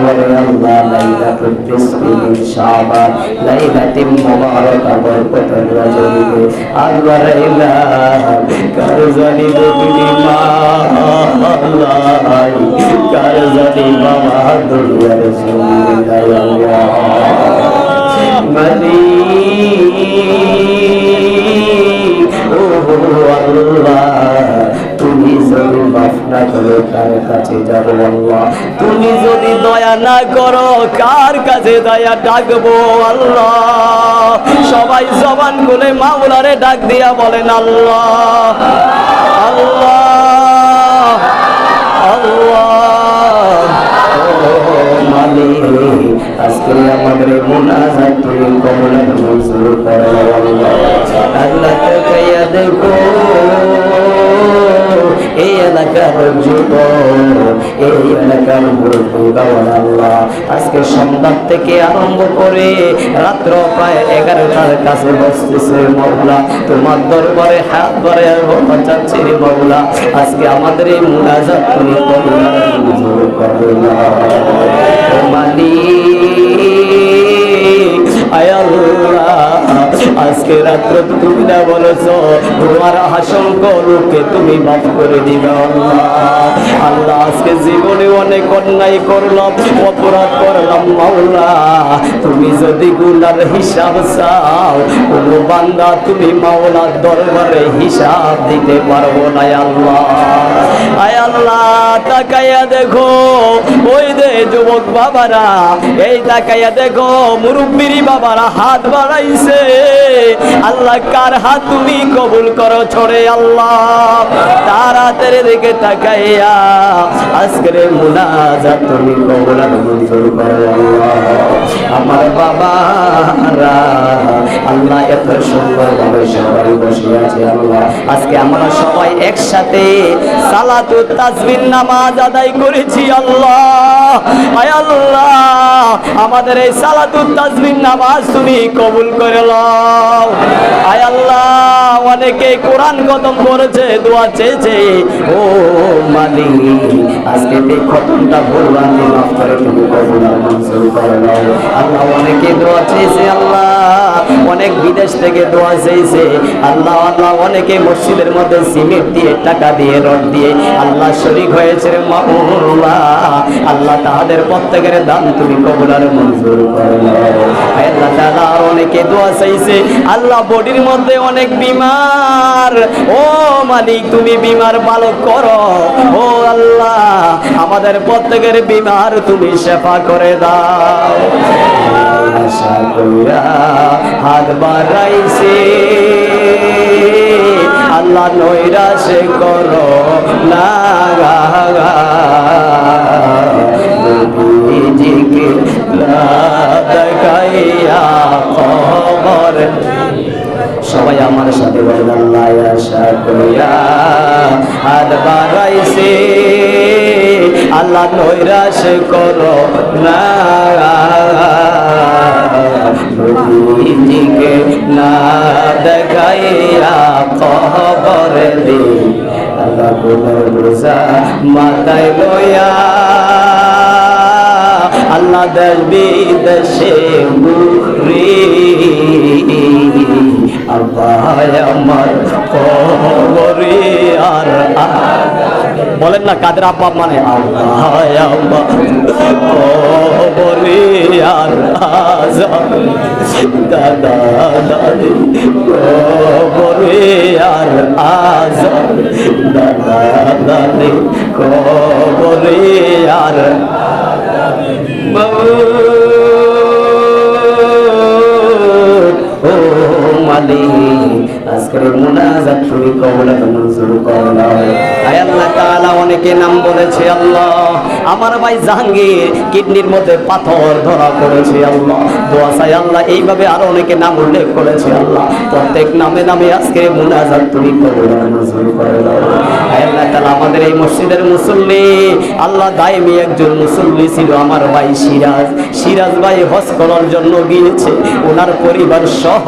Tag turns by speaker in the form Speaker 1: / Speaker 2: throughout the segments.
Speaker 1: বলে আল্লাহ লাইলাতুল নিসফি মিন শাবান লাইলাতুল মুবারাকা বরকতুর রজনীতে আল্লাহ রাইলা কারজানি নবী মা আল্লাহ কারজানি বাবা দুনিয়া রাসূলুল্লাহ মালিক ও আল্লাহ তুমি যদি মাফ না করো কার কাছে যাবো আল্লাহ তুমি যদি দয়া না করো কার কাছে দয়া ডাকবো আল্লাহ সবাই জবান খুলে মাওলারে ডাক দিয়া বলেন আল্লাহ আল্লাহ আল্লাহ মালিক আজকে আমাদের মুনাজাত তুমি কবুল মঞ্জুর করো আল্লাহ আল্লাহ তাকায়া দেখো এই এলাকার যুবক এই এলাকার আল্লাহ আজকে সন্ধ্যা থেকে আরম্ভ করে রাত্র প্রায় 11টার কাছে বসতেছে মাওলা তোমার দরবারে হাত ধরে চাচ্ছি মাওলা আজকে আমাদের এই মুনাজাত তুমি কবুল মঞ্জুর করো মালিক আয় আল্লাহ আজকে রাত্র তুমি না বলেছো তোমার অসংখ্য লোককে তুমি মাফ করে দিবে আল্লাহ আল্লাহ আজকে জীবনে অনেক অন্যায় করলাম অপরাধ করলাম মাওলা তুমি যদি গুনার হিসাব চাও কোনো বান্দা তুমি মাওলার দরবারে হিসাব দিতে পারবো না আল্লাহ আয় আল্লাহ তাকাইয়া দেখো ওই দে যুবক বাবারা এই তাকাইয়া দেখো মুরব্বির বাবারা হাত বাড়াইছে আল্লাহ কার হাত তুমি কবুল করো ছড়ে আল্লাহ তাড়াতাড়ি দিকে তাকাইয়া আজকের মুনাজাত তুমি কবুল মঞ্জুর করো আল্লাহ আমার বাবারা আল্লাহ এত সুন্দর ভাবে সবাই বসে আছে আল্লাহ আজকে আমরা সবাই একসাথে সালাতুত তাসবিহ নামাজ আদায় করেছি আল্লাহ আয় আল্লাহ আমাদের এই সালাতুত তাসবিহ নামাজ তুমি কবুল করে নাও আয় আল্লাহ অনেকে কোরআন খতম করেছে দোয়া চেয়েছে ও মালিক আজকে এই খতমটা ভুলভ্রান্তি মাফ করে তুমি কবুল মঞ্জুর করে নাও আল্লাহ অনেকে দোয়া চেয়েছে আল্লাহ অনেক বিদেশ থেকে দোয়া চেয়েছে আল্লাহ আল্লাহ অনেকে মসজিদের মধ্যে সিমেন্ট দিয়ে টাকা দিয়ে রড দিয়ে আল্লাহ শরীক হয়েছে মাওলা আল্লাহ তাদের প্রত্যেকের দান তুমি কবুল আর মঞ্জুর করে নাও আল্লাহ তাআলা আর অনেকে দোয়া চাইছে আল্লাহ বডির মধ্যে অনেক বিমার ও মালিক তুমি বিমার ভালো করো ও আল্লাহ আমাদের প্রত্যেকের বিমার তুমি শেফা করে দাও আশা কইরা হাত বাড়াইছে আল্লাহ নৈরাশ করো না নবীজিকে দেখাইয়া খবর সবাই আমার সাথে বলেন আল্লাহ আশা কইরা হাত বাড়াইছে আল্লাহ নৈরাশ করো না নবীজিকে না দেখাইয়া খবর দে আল্লাহ কোনের বোঝা মাথায় লইয়া আল্লাহ দেশ বিদেশে ঘুরি আল্লাহ আমার খবরে আর বলেন না কাদের আব্বা মানে আল্লাহ আমার খবরে আর দাদা দাদি খবরে আর দাদা দাদি খবরে আর ও মালিক আজকের মুনাজাত তুমি কবুল মঞ্জুর করো আয় আল্লাহ তাআলা অনেকে নাম বলেছে আল্লাহ আমার ভাই জাহাঙ্গীর কিডনির মধ্যে পাথর ধরা পড়েছে আল্লাহ দোয়া চাই আল্লাহ এইভাবে আরো অনেকে নাম উল্লেখ করেছে আল্লাহ প্রত্যেক নামে নামে আজকে মুনাজাত তুমি কবুল মঞ্জুর করো আয় আল্লাহ তাআলা আমাদের এই মসজিদের মুসল্লি আল্লাহ দাইমি একজন মুসল্লি ছিল আমার ভাই সিরাজ ভাই হজ করার জন্য গিয়েছে ওনার পরিবার সহ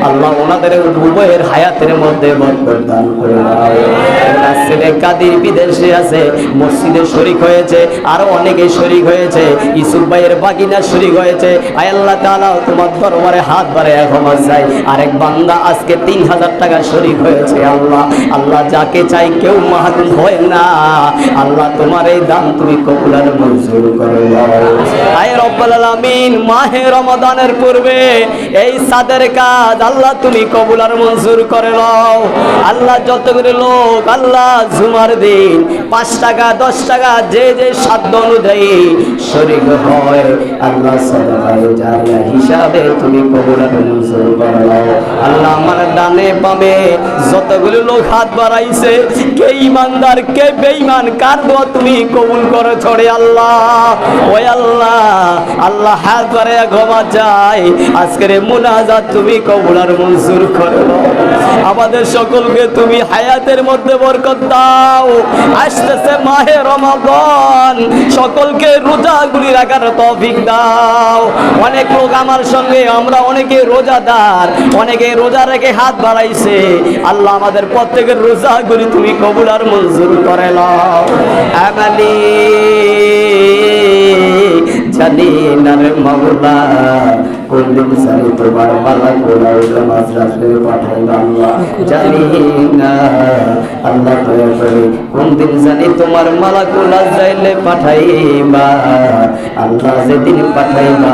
Speaker 1: আল্লাহ ওনাদের উভয়ের হায়াতের মধ্যে বরকত দান করে দাও ছেলে কাদির বিদেশে আছে, মসজিদে শরীক হয়েছে, আরো অনেকে শরীক হয়েছে, ইউসুফ ভাইয়ের বাগিনা শরীক হয়েছে। আয় আল্লাহ তাআলা তোমার দরবারে হাত বাড়ায় ক্ষমা চাই। আরেক বান্দা আজকে 3000 টাকা শরীক হয়েছে। আল্লাহ আল্লাহ যাকে চাই কেউ মাহরুম হয় না। আল্লাহ তোমার এই দান তুমি কবুল আর মঞ্জুর করে দাও। আয় রব্বুল আলামিন, মাহে রমাদানের পূর্বে এই সাদের কাজ আল্লাহ তুমি কবুল আর মঞ্জুর করে নাও। আল্লাহ যতগুলো লোক আল্লাহ জুমার দিন 5 টাকা 10 টাকা যে যে সাধ্য অনুযায়ী শরীক হয়, আল্লাহ সাদাকায়ে জারিয়া হিসাবে তুমি কবুল আর মঞ্জুর করে নাও। আল্লাহ আমার ডানে বামে যতগুলো লোক হাত বাড়াইছে, কে ইমানদার কে বেঈমান, কার দোয়া তুমি কবুল করে ছড়ে আল্লাহ। ওই আল্লাহ আল্লাহ হাত বাড়াইয়া ক্ষমা চাই। আজকের মুনাজাত তুমি কবুল আর মঞ্জুর করে নাও। আমাদের সকলকে তুমি হায়াতের মধ্যে বরকত দাও। আসতেছে মাহে রমাদান, সকলকে রোজাগুলি রাখার তৌফিক দাও। অনেক লোক আমার সঙ্গে, আমরা অনেকে রোজাদার, অনেকে রোজা রেখে হাত বাড়াইছে। আল্লাহ আমাদের প্রত্যেকের রোজাগুলি তুমি কবুল আর মঞ্জুর করে নাও। আমালি জানি না রে মাওলা, কোনদিন জানি তোমার মালা গোলা উঠে মাঝরাতে পাঠাইবা আল্লাহ, জানি না আল্লাহ দয়া করে কোনদিন জানি তোমার মালা গোলা যাইলে পাঠাইবা আল্লাহ। যেদিন পাঠাইবা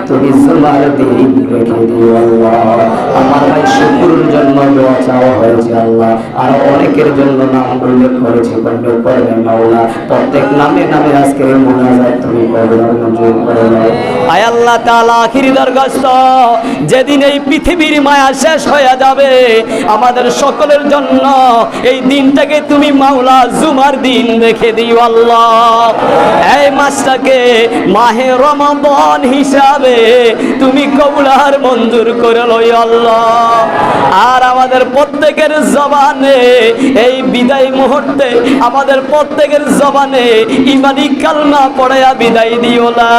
Speaker 1: তুমি জুমার দিন রেখে দিও আল্লাহ। আমার ভাই শুকুরের জন্য দোয়া চাওয়া হয়েছে আল্লাহ, আর অনেকের জন্য নাম উল্লেখ করেছে, কবুল করবেন মাওলা। প্রত্যেক নামে নামে আজকে মুনাজাত তুমি কবুল আর মঞ্জুর করে নাও। আয় আল্লাহ তাআলা আখিরি দরখাস্ত, যেদিন এই পৃথিবীর মায়া শেষ হয়ে যাবে, আমাদের সকলের জন্য এই দিনটাকে তুমি মাওলা জুমার দিন রেখে দিও আল্লাহ। এই মাসটাকে মাহে রমাদান হিসাবে তুমি কবুল আর মঞ্জুর করে লই আল্লাহ। আর আমাদের প্রত্যেকের জবানে এই বিদায় মুহূর্তে আমাদের প্রত্যেকের জবানে ঈমানি কালমা পড়ায়া বিদায় দিও লা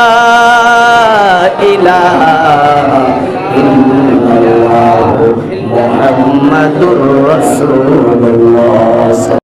Speaker 1: ইলাহা ইল্লাল্লাহু মুহাম্মাদুর রাসূলুল্লাহ।